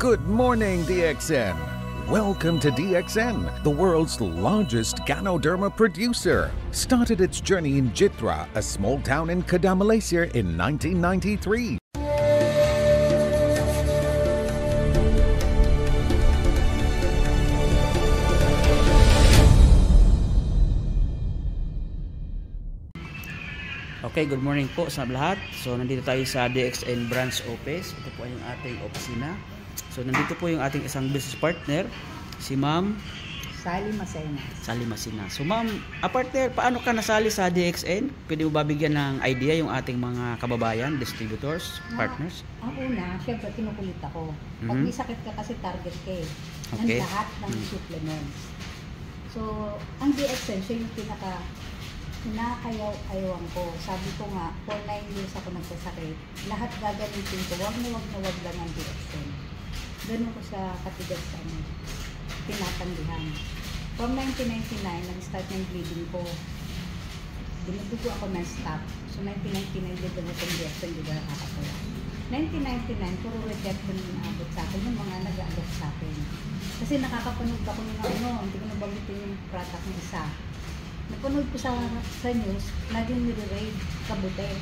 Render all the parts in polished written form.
Good morning, DXN. Welcome to DXN, the world's largest Ganoderma producer. Started its journey in Jitra, a small town in Kedah, Malaysia in 1993. Okay, good morning po sa lahat. So, nandito tayo sa DXN branch office. Ito po ay yung ating opisina. So, nandito po yung ating isang business partner, si Ma'am Sally Masena. Sally Masena. So, Ma'am, partner, paano ka nasali sa DXN? Pwede mo ba bigyan ng idea yung ating mga kababayan, distributors, partners? Ang una, syempre kinukulit ako. Pag may sakit ka kasi target ka eh. Okay. Ng lahat ng supplements. So, ang DXN, siya yung kinakayaw-ayawan ko. Sabi ko nga, for 9 years ako nagsasakit, lahat gagamitin ko, wag na wag lang ang DXN. Ganun ko sa katigas sa tinatanggihan. From 1999, nag-start ng bleeding ko. Dinudugo ako ng stop. So 1999, di ganun itong DXN, di ba nakakatawa. 1999, puro reject ko nung naabot sa akin, yung mga nag-aalok sa akin. Kasi nakakapanood ako ng hindi ko nabagitin yung product ng isa. Napanood ko sa news, laging nire-raid kabute.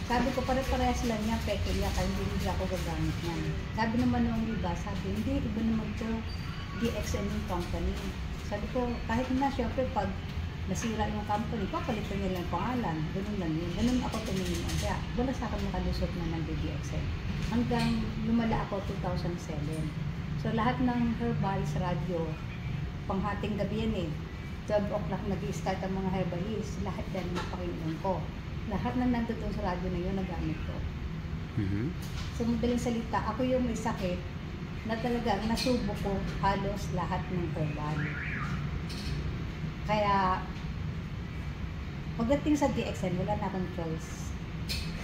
Sabi ko, pare-parehas lang niya, peke niya, kaya hindi ako gagamit niyan. Sabi naman ng iba, sabi, hindi, iba naman to DXN yung company. Sabi ko, kahit na, syempre, pag nasira yung company, papalitan niya lang pangalan. Ganun lang yun. Ganun ako tumingin. Kaya, wala sa akin nakalusot na ng DXN. Hanggang lumala ako 2007. So, lahat ng herbals, radio, panghating gabi yan eh. 12 o'clock nag-i-start ang mga herbalist. Lahat yan napakinggan ko. Lahat na nandun sa radyo na yun, nagamit ko. So, madaling salita, ako yung may sakit na talagang nasubo ko halos lahat ng herbal. Kaya, pagdating sa DXN, wala na akong choice.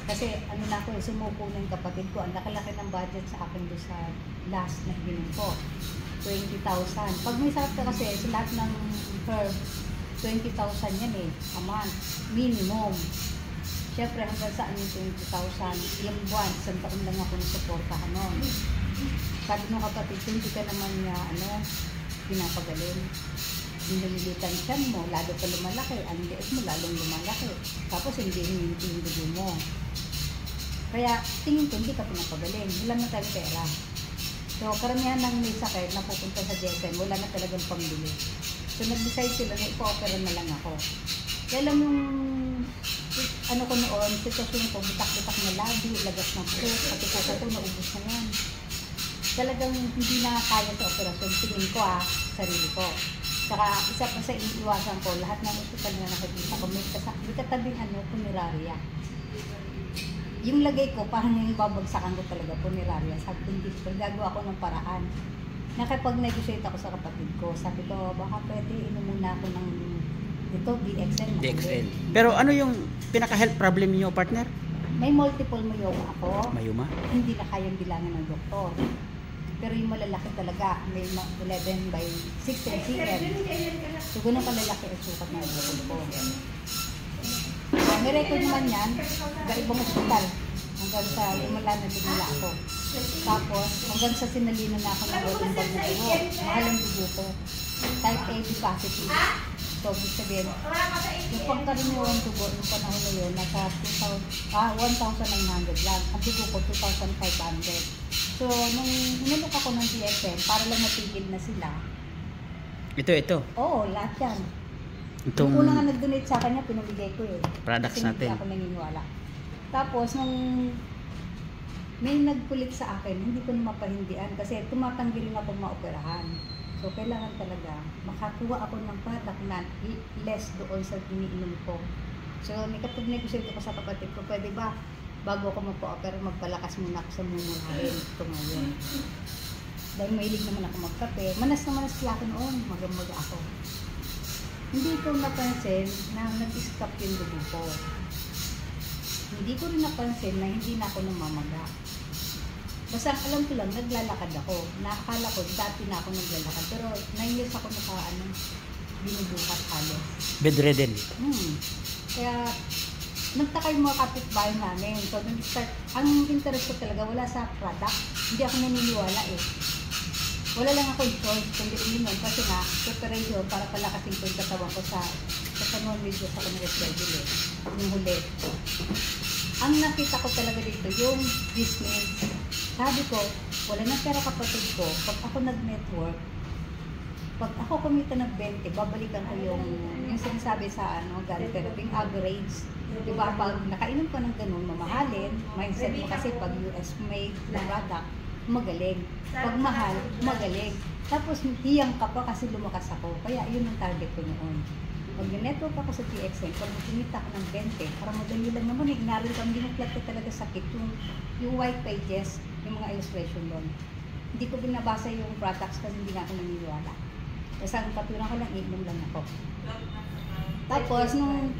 Kasi, ano na ako, sumuko na yung kapatid ko. Ang laki-laki ng budget sa akin doon sa last na ginom ko. 20,000. Pag may sakit ka kasi, sa lahat ng herb, 20,000 yan eh, a month, minimum. Siyempre, hanggang saan yung 20,000, yung buwan, isang taon lang ako nasuportahan nun. Sabi ng kapatid, hindi ka naman niya, pinapagaling. Dinumilitan siyan mo, lalo pa lumalaki, ang liit mo, lalong lumalaki. Tapos, hindi yung dugo mo. Kaya, tingin ko, hindi ka pinapagaling. Wala na tayong pera. So, karamihan ng may sakit na pupunta sa DXN, wala na talagang pambili. So, nag-decide sila na ipa-opera na lang ako. Kaya lang yung, ko noon, sitwasyon ko, butak-butak na labi, lagas ng puso, pati ko naubos na yan. Talagang hindi na kaya sa operasyon, tingin ko sarili ko. Saka, isa pa sa iniiwasan ko, lahat ng hospital na nakikita ko, may katabing puneraria. Yung lagay ko, parang yung babagsakan ko talaga, puneraria. Sabi ko, hindi ko, gagawa ko ng paraan. Nakipag-negotiate ako sa kapatid ko. Sabi ko, baka pwede, inom muna ako ng DXN. DXN. Pero ano yung pinaka-health problem niyo, partner? May multiple myoma ako. Myoma? Hindi na kayang bilangan ng doktor. Pero yung malalaki talaga, may 11 by 16 cm. So, ganun kalalaki ang sukat ng doktor ko. May record naman yan, sa ibang hospital. Hanggang sa lumala na dinala ako. Tapos, hanggang sa sinalina na ako ng walang bag na dugo. Mahal ang dugo ko. Type AB positive. So, ibig sabihin, yung pagkariniwang dugo, yung panahon na yun, nasa 1,900 lang. Ang dugo ko, 2,500. So, nung hinulok ako ng DXN, para lang natigil na sila. Ito? Oo, lahat yan. Itong Yung una nga nag-donate sa kanya, pinamigay ko eh. Products kasi natin. hindi ako naniniwala. Tapos, nung may nagkulit sa akin, hindi ko na mapahindian kasi tumatanggi rin ako maoperahan. So, kailangan talaga makakuha ako ng product na less doon sa iniinom ko. So, nakapag-negotiate ako sa kapatid ko, pwede ba, bago ako magpa-opera, magpalakas muna ako sa mumurahin. Ito ngayon. Dahil mahilig naman ako magkape. Manas na manas pala ako noon, magamaga ako. Hindi ko napansin na nag-stop yung dugo ko. Hindi ko rin napansin na hindi na ako namamaga. Basta alam ko lang, naglalakad ako. Nakakala ko, dati na ako naglalakad. Pero 9 years ako binubukat halos. Bedridden. Kaya nagtaka yung mga kapitbahay namin. So, nag-start, ang interest ko talaga wala sa product. Hindi ako naniniwala eh. Wala lang ako choice, kundi uminom kasi nga, preparation para palakasin ko yung katawan ko sa non-video sa nag-schedule eh. Yung huli. Ang nakita ko talaga dito, yung business. Sabi ko, wala nang pera kapatid ko. Pag ako nag-network, pag ako kumita ng 20, babalikan ko yung sinasabi sa gari therapy, yung average. Diba, pag nakainom ka ng ganun, mamahalin, mindset mo kasi pag US made na product, magaling. Pag mahal, magaling. Tapos hiyang ka pa kasi lumakas ako. Kaya yun ang target ko noon. Pag network ako sa TXN, pag kumita ko ng 20, para madali lang naman, inaral ko, hindi nagplat ko talaga sakit. Yung white pages, yung mga illustration doon. Hindi ko binabasa yung products kasi hindi na ako naniniwala. Kasi ang katulang ko lang, inom lang ako. Tapos, nung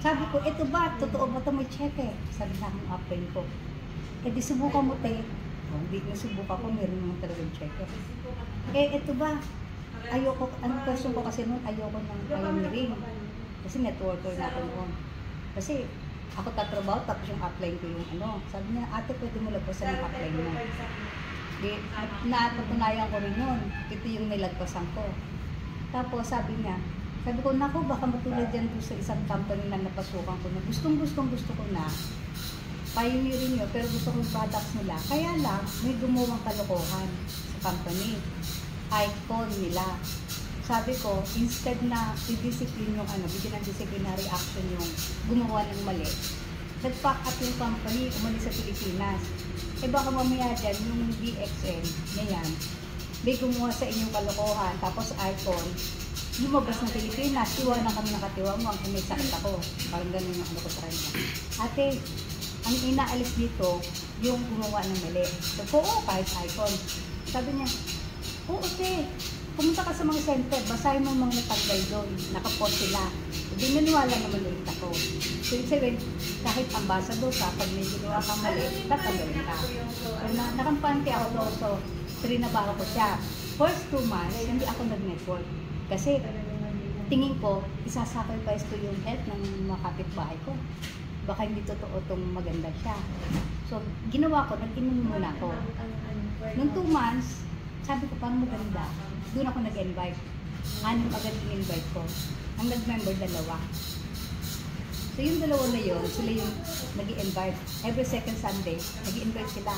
sabi ko, ito ba? Totoo ba ito? May check eh. Sabi na akong upline ko. Eh, di subukan mo te. Hindi na subukan ko, meron naman talagang check eh. Eh, ito ba? Ayoko, ang question ko kasi noon, ayoko ng ring. Kasi networker na ako noon. Kasi ako tatrabaho, tapos yung upline ko yung Sabi niya, ate, pwede mo lagpasan ng upline mo. Napatunayan ko rin yun. Ito yung nilagpasan ko. Tapos sabi ko, naku, baka matulad yan doon sa isang company na napasukan ko na gusto ko na pioneering nyo, pero gusto ko yung products nila. Kaya lang, may gumawang kalokohan sa company. Icon nila. Sabi ko, instead na i-discipline yung bigyan ng disciplinary action yung gumawa ng mali, nag-pack up yung company, umalis sa Pilipinas. Eh baka mamaya dyan, yung DXN na yan, may gumawa sa inyong kalokohan, tapos Icon, lumabas ng Pilipinas, iwanan kami nakatiwang mo, may sakit ako. Parang ganun yung ko sa kanya. Ate, ang inaalis dito, yung gumawa ng mali. So, oo, kahit Icon. Sabi niya, oo, te, pumunta ka sa mga center, basahin mo mga natanggal doon, nakapost sila. Hindi naniwala naman ulit ako. So, ibig sabihin, kahit ambassador ka, pag may ginawa kang mali, tatanggalin ka. So, nakampante ako doon, so, trinabaho ko siya. First 2 months, hindi ako nag-network. Kasi, tingin ko, isasacrifice ko yung health ng mga kapitbahay ko. Baka hindi totoo itong maganda siya. So, ginawa ko, nag-inom muna ako. Noong 2 months, sabi ko, parang maganda. Doon ako nag-invite. 6 agad in-invite ko. Ang nag-member 2. So yung 2 na yun, sila yung nag-i-invite. Every second Sunday, nag-i-invite sila.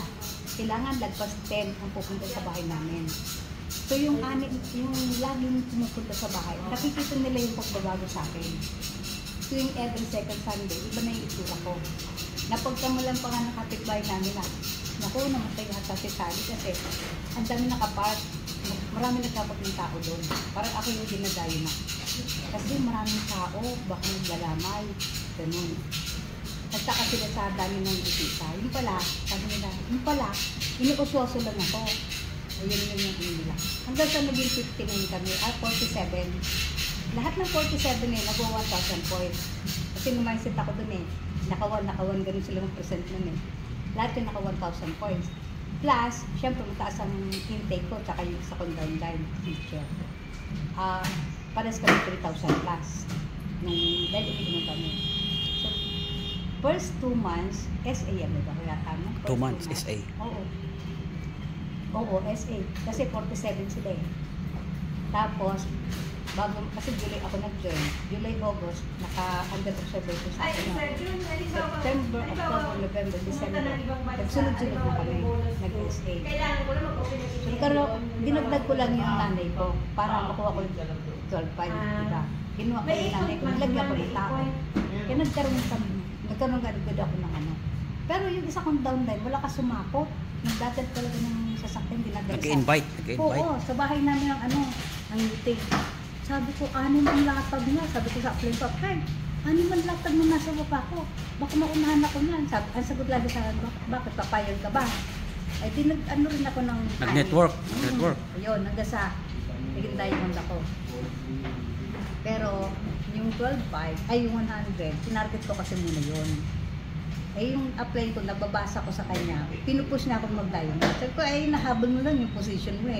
Kailangan lagpas 10 ang pupunta sa bahay namin. So yung laging pumupunta sa bahay, nakikita nila yung pagbabago sa akin. So yung every second Sunday, iba na yung itsura ko. Napagkamulan pa nga ng kapitbahay namin na, naku, namatay yata si Sally kasi ang dami nakapark. Marami nagkapag ng tao doon. Parang ako yung dinadayo na. Kasi maraming tao, baka naglalamay. Ganun. Nagtaka sila sa dami ng bisita. Yung pala, sabi nila, yung pala, iniusyoso lang ako. Ayun yung nila. Hanggang sa naging 59 kami, 47. Lahat ng 47 nagawa 1,000 points. Kasi mindset ako doon Naka 1, ganun sila ng percent nun Lahat yung naka 1,000 points. Plus, syempre mataas ang intake ko, tsaka yung sa downline feature. Pares kami 3,000 plus. Dahil umiinom kami. So, first 2 months, SA yan, diba? Kaya tama? 2 months, SA. Oo, SA. Kasi 47 sila Tapos, kasi July ako nag-join. July, August, naka-under observation sa akin. September, October, November, December. Sunod-sunod na kami nag-SA. So, dinagdag ko lang yung nanay ko para makuha ko yung 12.5, diba? Ginawa ko yung nanay ko. Nilagyan ko yung tao. Kaya nagkaroon agad ako ng Pero yung isa kong downline, wala ka sumakot. Nagdated talaga ng sasakyan, dinadala sa... Nag-invite. Oo, sa bahay namin ang meeting. Sabi ko, 6 ang latag niya. Sabi ko sa upline ko, Fred, 6 ang latag mo nasa baba ko. Baka maunahan ako niyan. Ang sagot lagi sa akin, bakit papayag ka ba? Ay, rin ako ng... Nag-network. Ayun, hanggang sa naging diamond ako. Pero, yung 12.5, ay yung 100, sinarget ko kasi muna yun. Eh, yung apply ko, nababasa ko sa kanya, pinupush niya ako mag-diamond. Sabi ko, nahabol mo lang yung position mo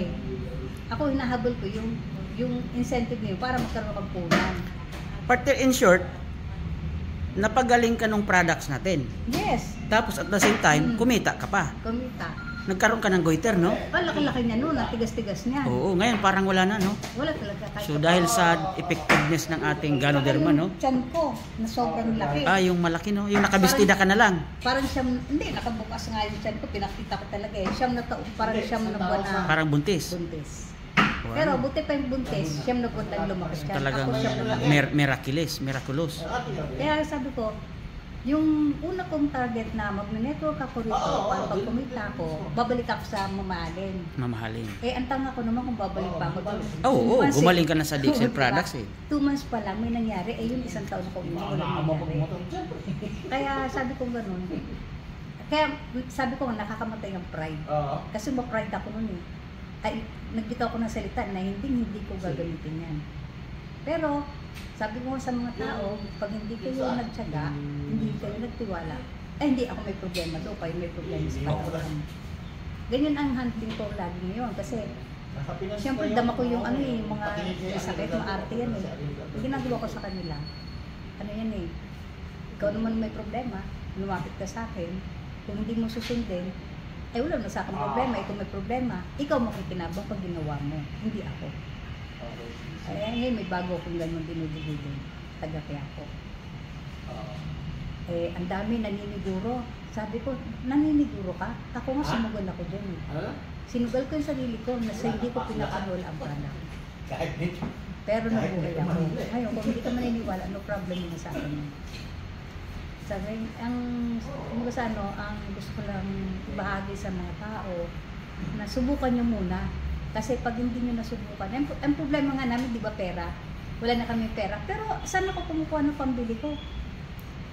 Ako, hinahabol ko yung incentive niyo para magkaroon ng punan. Partner, in short, napagaling ka ng products natin. Yes. Tapos at the same time, kumita ka pa. Kumita. Nagkaroon ka ng goiter, no? Laki-laki niya noon, ang tigas-tigas niya. Oo, ngayon parang wala na, no? Wala talaga. So dahil sa effectiveness ng ating Ganoderma, no? Tiyan ko, na sobrang laki. Yung malaki, no? Yung nakabistida ka na lang. Parang siyang, hindi, nakabukas nga yung tiyan ko, pinakita ko talaga eh. Siyang parang siyang nabuwan na Parang buntis. Wow. Pero buti pa yung buntis, siyang nabuwan na lumakas siya. Talagang Ako siyang lumaki. miraculous. Kaya sabi ko, yung una kong target na mag-network ako rito, para pag kumita ako, babalik ako sa mamahalin. Ang tanga ko naman kung babalik pa ako doon. Oo, gumaling ka na sa DXN products eh. 2 months pa lang may nangyari, yung 1 taon ko hindi ko lang nangyari. Kaya sabi ko ganun. Kaya sabi ko nakakamatay ang pride. Kasi ma-pride ako noon eh. Ay, nagbitaw ko ng salita na hindi ko gagamitin yan. Pero, sabi ko sa mga tao, pag hindi kayo nagtiyaga, hindi kayo nagtiwala, hindi ako may problema doon, kayo may problema sa pagkakas. Ganyan ang hunting ko lagi ngayon kasi siyempre dama ko yung mga sakit, maarte yan eh. Yung ginagawa ko sa kanila, yan eh, ikaw naman may problema, lumapit ka sa akin, kung hindi mo susundin, wala na sa akin problema, ikaw may problema, ikaw makikinabang pag ginawa mo, hindi ako. May bago akong ganun dinudugod din. Taga-kaya ako. Ang dami naniniguro. Sabi ko, naniniguro ka? Ako nga sumugal ako dyan eh. Sinugal ko yung sarili ko na sa hindi ko pinakanola ang product. Pero nabuhay ako. Ngayon, kung hindi ka maniniwala, no problem yun sa akin. Sabi, ang gusto ko lang ibahagi sa mga tao na subukan nyo muna. Kasi pag hindi nyo nasubukan, ang problema nga namin, di ba pera? Wala na kami pera. Pero saan ako kumukuha ng pambili ko?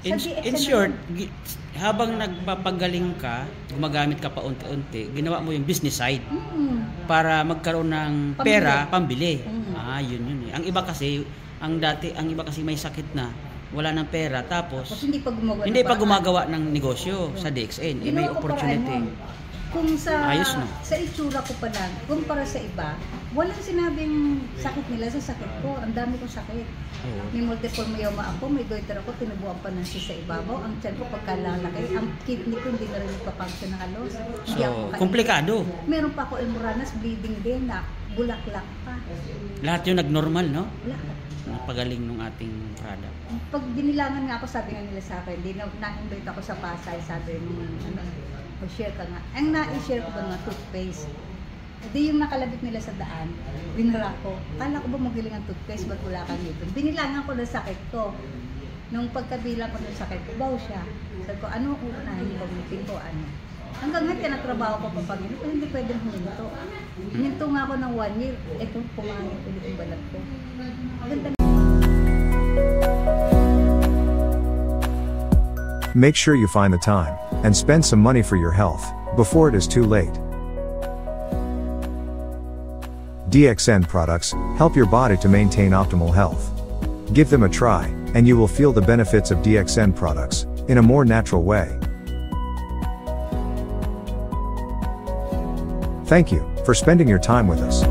In short, habang nagpapagaling ka, gumagamit ka pa unti-unti, ginawa mo yung business side para magkaroon ng pera, pambili. Yun eh. Ang iba kasi may sakit na, wala ng pera, tapos hindi pa gumagawa ng negosyo sa DXN. May opportunity. Kung sa itsura ko pa lang, kumpara sa iba, walang sinabing sakit nila sa sakit ko. Ang dami kong sakit. May multiple myoma ako, may goiter ako, tinubuan pa ng sa ibabaw. Ang tiyan ko pagkalalaki, ang kidney ko hindi na rin nagpapunction ng halos. So, komplikado. Meron pa ako elmoranas, bleeding din, na bulaklak pa. Lahat yung nagnormal, no? Lahat. Napagaling ng ating product. Pag binilangan nga ako, sabi nga nila sa akin, na-invite ako sa Pasay, sabi nung share ka nga. Ang na-share ko ba nga toothpaste? Hindi yung nakalabit nila sa daan, binara ko. Kala ko ba magaling ang toothpaste, ba't wala kang ito? Binilangan ko ng sakit ko. Nung pagkabilang ko ng sakit ko, baw siya. Sabi ko, ano uunahin ko, meeting ko, ano? Hanggang ngayon, tinatrabaho ko pa pag pero hindi pwedeng huminto. Hininto nga ako ng 1 year, eto, pumangit ulit yung balat ko. Ganda. Make sure you find the time and spend some money for your health before it is too late. DXN products help your body to maintain optimal health. Give them a try, and you will feel the benefits of DXN products in a more natural way. Thank you for spending your time with us.